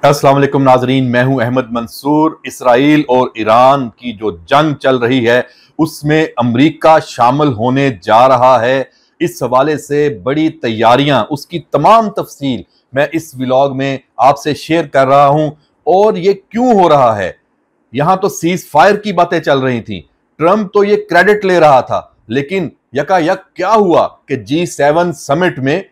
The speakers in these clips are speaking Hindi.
अस्सलाम वालेकुम नाजरीन, मैं हूं अहमद मंसूर। इसराइल और ईरान की जो जंग चल रही है उसमें अमेरिका शामिल होने जा रहा है। इस हवाले से बड़ी तैयारियां, उसकी तमाम तफसील मैं इस व्लॉग में आपसे शेयर कर रहा हूं। और ये क्यों हो रहा है? यहां तो सीज फायर की बातें चल रही थी, ट्रंप तो ये क्रेडिट ले रहा था, लेकिन यकायक क्या हुआ कि G7 समिट में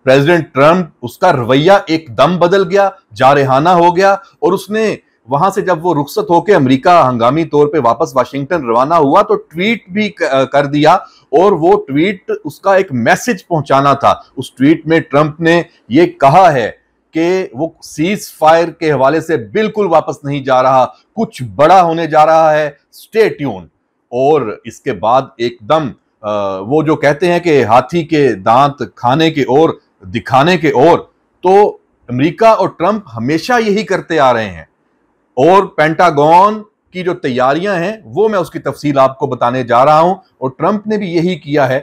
प्रेसिडेंट ट्रंप, उसका रवैया एकदम बदल गया, जारहाना हो गया। और उसने वहां से जब वो रुखसत होकर अमेरिका हंगामी तौर पे वापस वाशिंगटन रवाना हुआ तो ट्वीट भी कर दिया। और वो ट्वीट, उसका एक मैसेज पहुंचाना था। उस ट्वीट में ट्रंप ने ये कहा है कि वो सीज फायर के हवाले से बिल्कुल वापस नहीं जा रहा, कुछ बड़ा होने जा रहा है, स्टे ट्यून। और इसके बाद एकदम वो जो कहते हैं कि हाथी के दांत खाने के और दिखाने के और, तो अमेरिका और ट्रंप हमेशा यही करते आ रहे हैं। और पेंटागन की जो तैयारियां हैं वो मैं उसकी तफसील आपको बताने जा रहा हूं। और ट्रंप ने भी यही किया है।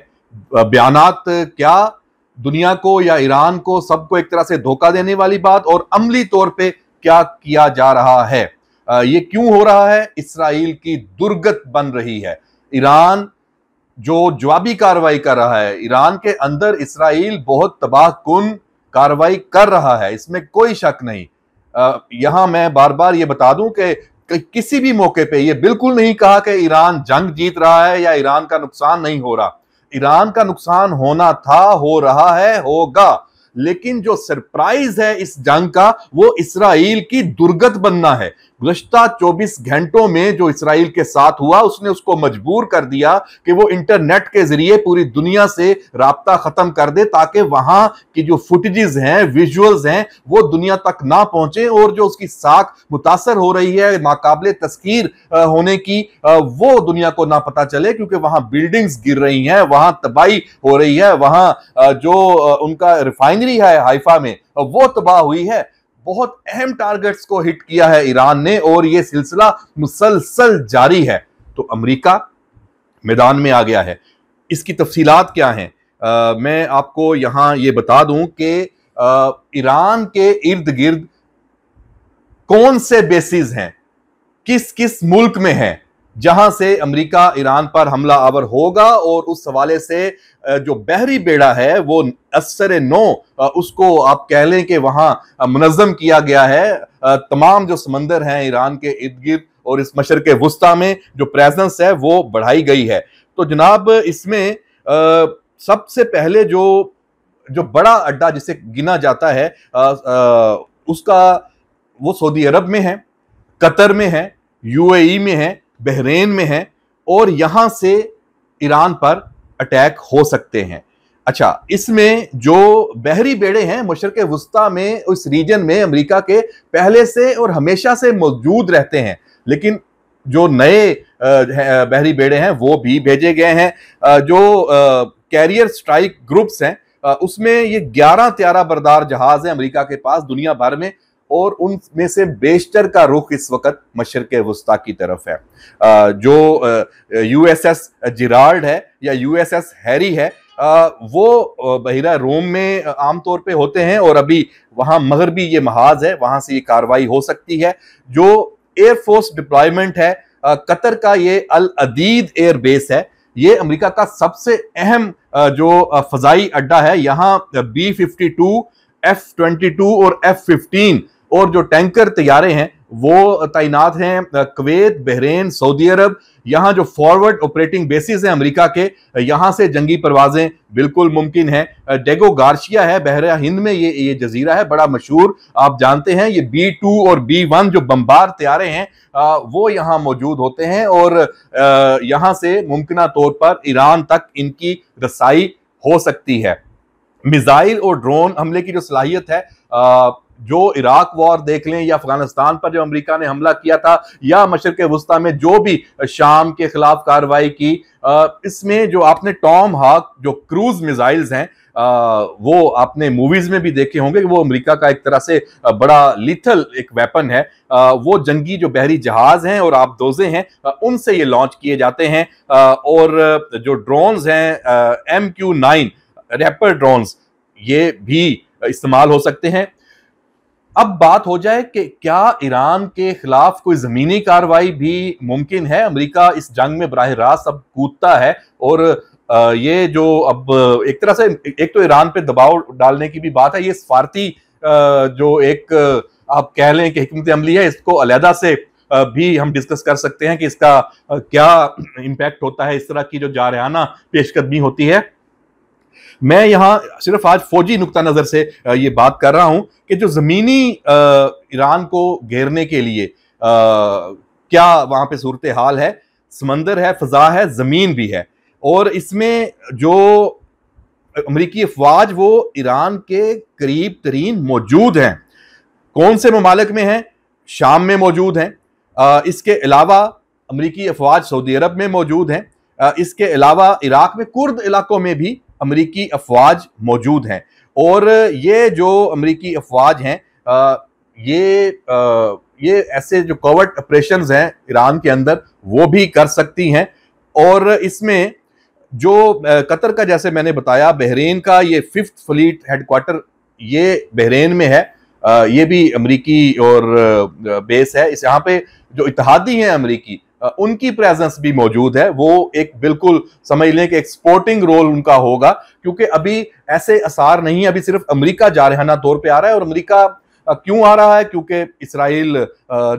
बयानात क्या, दुनिया को या ईरान को, सबको एक तरह से धोखा देने वाली बात, और अमली तौर पे क्या किया जा रहा है। ये क्यों हो रहा है? इसराइल की दुर्गत बन रही है। ईरान जो जवाबी कार्रवाई कर रहा है, ईरान के अंदर इसराइल बहुत तबाहकुन कार्रवाई कर रहा है, इसमें कोई शक नहीं। यहां मैं बार बार ये बता दूं कि किसी भी मौके पे ये बिल्कुल नहीं कहा कि ईरान जंग जीत रहा है या ईरान का नुकसान नहीं हो रहा। ईरान का नुकसान होना था, हो रहा है, होगा। लेकिन जो सरप्राइज है इस जंग का, वो इसराइल की दुर्गत बनना है। गुज़श्ता 24 घंटों में जो इसराइल के साथ हुआ, उसने उसको मजबूर कर दिया कि वो इंटरनेट के जरिए पूरी दुनिया से राब्ता खत्म कर दे, ताकि वहां की जो फुटेजेस हैं, विजुअल्स हैं, वो दुनिया तक ना पहुंचे। और जो उसकी साख मुतासर हो रही है, नाकाबिले तस्कीर होने की, वो दुनिया को ना पता चले, क्योंकि वहां बिल्डिंग्स गिर रही हैं, वहां तबाही हो रही है, वहां जो उनका रिफाइनरी है हाइफा में, वो तबाह हुई है। बहुत अहम टारगेट्स को हिट किया है ईरान ने, और यह सिलसिला मुसलसल जारी है। तो अमेरिका मैदान में आ गया है। इसकी तफसीलात क्या हैं? मैं आपको यहां यह बता दूं कि ईरान के इर्द गिर्द कौन से बेसिस हैं, किस किस मुल्क में हैं, जहां से अमेरिका ईरान पर हमला आवर होगा। और उस हवाले से जो बहरी बेड़ा है, वो असर नो, उसको आप कह लें कि वहां मुनज़्ज़म किया गया है। तमाम जो समंदर हैं ईरान के इर्द गिर्द और इस मशरक़े वुस्ता में जो प्रेजेंस है वो बढ़ाई गई है। तो जनाब, इसमें सबसे पहले जो बड़ा अड्डा जिसे गिना जाता है, उसका वो सऊदी अरब में है, कतर में है, UAE में है, बहरेन में है। और यहां से ईरान पर अटैक हो सकते हैं। अच्छा, इसमें जो बहरी बेड़े हैं मशरक़े वुस्ता में, उस रीजन में अमेरिका के पहले से और हमेशा से मौजूद रहते हैं। लेकिन जो नए बहरी बेड़े हैं वो भी भेजे गए हैं। जो कैरियर स्ट्राइक ग्रुप्स हैं, उसमें ये 11 त्यारा बरदार जहाज हैं अमेरिका के पास दुनिया भर में। और उनमें से बेशतर का रुख इस वक्त मशरक़े वुस्ता की तरफ है। जो USS जिराल्ड है या USS हैरी है, वो बहिरा रोम में आमतौर पे होते हैं। और अभी वहां मगरबी ये महाज है, वहां से ये कार्रवाई हो सकती है। जो एयरफोर्स डिप्लॉयमेंट है, कतर का ये अल अदीद एयर बेस है। ये अमेरिका का सबसे अहम जो फजाई अड्डा है। यहाँ B-52, F-22 और F-15 और जो टैंकर तैयारे हैं वो तैनात हैं। कुवैत, बहरेन, सऊदी अरब, यहाँ जो फॉरवर्ड ऑपरेटिंग बेसिस हैं अमेरिका के, यहाँ से जंगी परवाजें बिल्कुल मुमकिन है। डेगो गार्शिया है बहरा हिंद में, ये जजीरा है बड़ा मशहूर, आप जानते हैं। ये B-2 और B-1 जो बम्बार तैयारे हैं, वो यहाँ मौजूद होते हैं। और यहाँ से मुमकिना तौर पर ईरान तक इनकी रसाई हो सकती है। मिसाइल और ड्रोन हमले की जो सलाहियत है, जो इराक वॉर देख लें या अफगानिस्तान पर जो अमेरिका ने हमला किया था, या मशरक़े वुस्ता में जो भी शाम के खिलाफ कार्रवाई की, इसमें जो आपने टॉम हॉक जो क्रूज मिसाइल्स हैं, वो आपने मूवीज में भी देखे होंगे कि वो अमेरिका का एक तरह से बड़ा लिथल एक वेपन है। वो जंगी जो बहरी जहाज हैं और आबदोजे हैं, उनसे ये लॉन्च किए जाते हैं। और जो ड्रोन्स हैं MQ-9 रैपर ड्रोन्स, ये भी इस्तेमाल हो सकते हैं। अब बात हो जाए कि क्या ईरान के खिलाफ कोई जमीनी कार्रवाई भी मुमकिन है। अमेरिका इस जंग में बराह रास्त अब कूदता है और ये जो अब एक तरह से एक तो ईरान पे दबाव डालने की भी बात है, ये सफारती जो एक आप कह लें कि हिकमत अमली है, इसको अलहदा से भी हम डिस्कस कर सकते हैं कि इसका क्या इम्पैक्ट होता है। इस तरह की जो जारहाना पेशकदमी होती है। मैं यहां सिर्फ आज फौजी नुक्ता नजर से ये बात कर रहा हूं कि जो जमीनी ईरान को घेरने के लिए क्या वहां पे सूरत हाल है। समंदर है, फजा है, जमीन भी है, और इसमें जो अमरीकी अफवाज वो ईरान के करीब तरीन मौजूद हैं। कौन से ममालिक में हैं? शाम में मौजूद हैं। इसके अलावा अमरीकी अफवाज सऊदी अरब में मौजूद हैं। इसके अलावा इराक में कुर्द इलाकों में भी अमरीकी अफवाज मौजूद हैं। और ये जो अमरीकी अफवाज हैं ये ऐसे जो कवर्ट ऑपरेशंस हैं ईरान के अंदर वो भी कर सकती हैं। और इसमें जो कतर का, जैसे मैंने बताया, बहरीन का ये 5th फ्लीट हेडक्वार्टर ये बहरीन में है। ये भी अमरीकी और बेस है। इस यहाँ पे जो इत्तेहादी हैं अमरीकी, उनकी प्रेजेंस भी मौजूद है। वो एक बिल्कुल समझ लें कि एक्सपोर्टिंग रोल उनका होगा, क्योंकि अभी ऐसे आसार नहीं है। अभी सिर्फ अमरीका जारहाना तौर पे आ रहा है। और अमरीका क्यों आ रहा है? क्योंकि इसराइल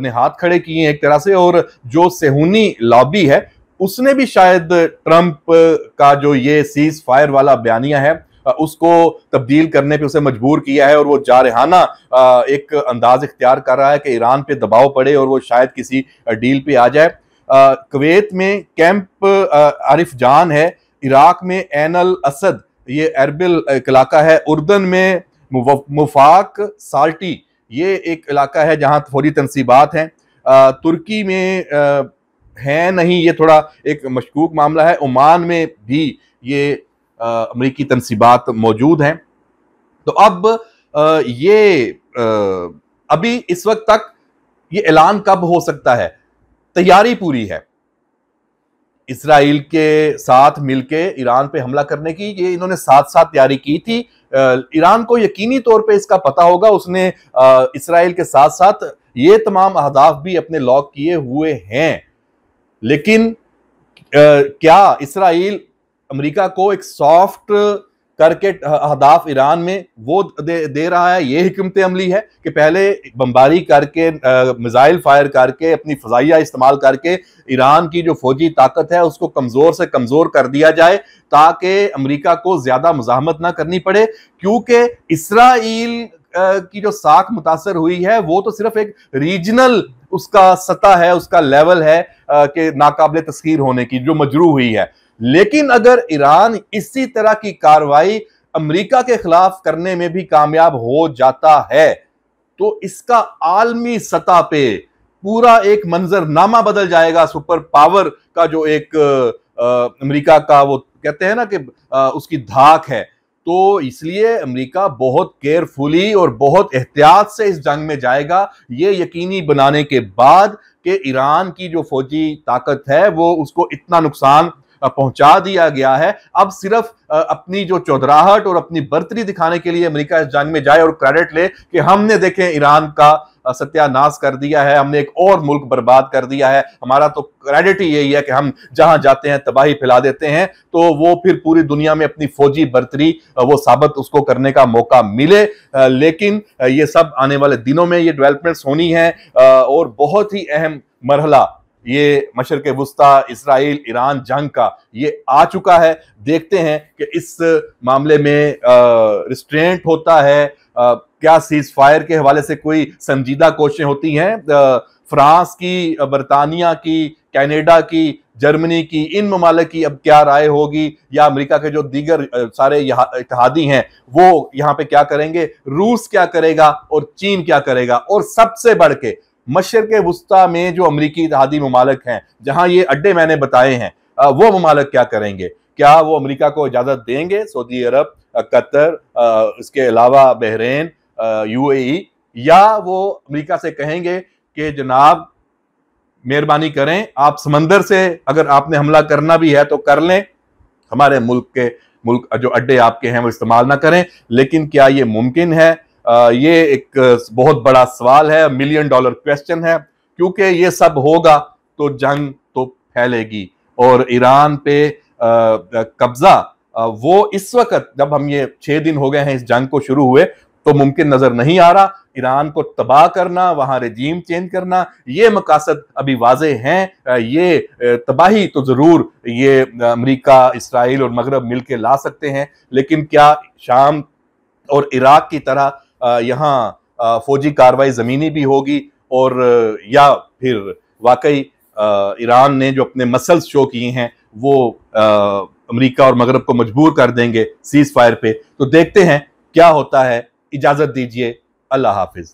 ने हाथ खड़े किए हैं एक तरह से, और जो सेहूनी लॉबी है उसने भी शायद ट्रंप का जो ये सीज फायर वाला बयानिया है उसको तब्दील करने पे उसे मजबूर किया है। और वो जारहाना एक अंदाज इख्तियार कर रहा है कि ईरान पे दबाव पड़े और वो शायद किसी डील पे आ जाए। कुवैत में कैंप आरिफ जान है। इराक में ऐन अल असद, ये एरबिल इलाका है। उर्दन में मुफाक साल्टी, ये एक इलाका है जहां फौजी तनसीबात हैं। तुर्की में है नहीं, ये थोड़ा एक मशकूक मामला है। ओमान में भी ये अमरीकी तनसीबात मौजूद हैं। तो अब ये अभी इस वक्त तक ये ऐलान कब हो सकता है? तैयारी पूरी है इसराइल के साथ मिलके ईरान पे हमला करने की। ये इन्होंने साथ साथ तैयारी की थी। ईरान को यकीनी तौर पे इसका पता होगा। उसने इसराइल के साथ साथ ये तमाम अहदाफ भी अपने लॉक किए हुए हैं। लेकिन क्या इसराइल अमेरिका को एक सॉफ्ट करके अहदाफ ईरान में वो दे रहा है? ये हिकमत अमली है कि पहले बमबारी करके, मिसाइल फायर करके, अपनी फजाइया इस्तेमाल करके ईरान की जो फौजी ताकत है उसको कमजोर से कमजोर कर दिया जाए, ताकि अमेरिका को ज्यादा मुजाहमत ना करनी पड़े। क्योंकि इसराइल की जो साख मुतासर हुई है वो तो सिर्फ एक रीजनल उसका सतह है, उसका लेवल है कि नाकाबिले तस्खीर होने की, जो मजरू हुई है। लेकिन अगर ईरान इसी तरह की कार्रवाई अमेरिका के खिलाफ करने में भी कामयाब हो जाता है तो इसका आलमी सतह पे पूरा एक मंजरनामा बदल जाएगा। सुपर पावर का जो एक अमेरिका का वो कहते हैं ना कि उसकी धाक है। तो इसलिए अमेरिका बहुत केयरफुली और बहुत एहतियात से इस जंग में जाएगा, ये यकीनी बनाने के बाद कि ईरान की जो फौजी ताकत है वो उसको इतना नुकसान पहुंचा दिया गया है। अब सिर्फ अपनी जो चौधराहट और अपनी बर्तरी दिखाने के लिए अमेरिका इस जंग में जाए और क्रेडिट ले कि हमने देखें ईरान का सत्यानाश कर दिया है, हमने एक और मुल्क बर्बाद कर दिया है, हमारा तो क्रेडिट ही यही है कि हम जहां जाते हैं तबाही फैला देते हैं। तो वो फिर पूरी दुनिया में अपनी फौजी बर्तरी वो साबित उसको करने का मौका मिले। लेकिन ये सब आने वाले दिनों में ये डेवलपमेंट्स होनी है और बहुत ही अहम मरहला ये मशरिक़ वुस्ता इसराइल ईरान जंग का ये आ चुका है। देखते हैं कि इस मामले में रिस्ट्रेंट होता है, क्या सीज फायर के हवाले से कोई संजीदा कोशिशें होती हैं फ्रांस की, बरतानिया की, कनाडा की, जर्मनी की, इन ममालिक की अब क्या राय होगी, या अमेरिका के जो दीगर सारे इत्तेहादी हैं वो यहाँ पे क्या करेंगे, रूस क्या करेगा और चीन क्या करेगा, और सबसे बढ़ के मशरिक़ वुस्ता में जो अमरीकी इत्तेहादी ममालिक हैं जहां ये अड्डे मैंने बताए हैं वो ममालिक क्या करेंगे? क्या वो अमेरिका को इजाजत देंगे? सऊदी अरब, कतर, इसके अलावा बहरीन, यूएई, या वो अमेरिका से कहेंगे कि जनाब मेहरबानी करें, आप समंदर से अगर आपने हमला करना भी है तो कर लें, हमारे मुल्क जो अड्डे आपके हैं वो इस्तेमाल ना करें। लेकिन क्या ये मुमकिन है? ये एक बहुत बड़ा सवाल है, मिलियन डॉलर क्वेश्चन है, क्योंकि ये सब होगा तो जंग तो फैलेगी और ईरान पे कब्जा वो इस वक्त, जब हम ये 6 दिन हो गए हैं इस जंग को शुरू हुए, तो मुमकिन नजर नहीं आ रहा। ईरान को तबाह करना, वहां रेजीम चेंज करना, ये मकासद अभी वाजे हैं। ये तबाही तो जरूर ये अमेरिका, इसराइल और मगरब मिलकर ला सकते हैं, लेकिन क्या शाम और इराक की तरह यहाँ फौजी कार्रवाई जमीनी भी होगी, और या फिर वाकई ईरान ने जो अपने मसल्स शो किए हैं वो अमेरिका और मगरब को मजबूर कर देंगे सीज फायर पे? तो देखते हैं क्या होता है। इजाजत दीजिए, अल्लाह हाफिज।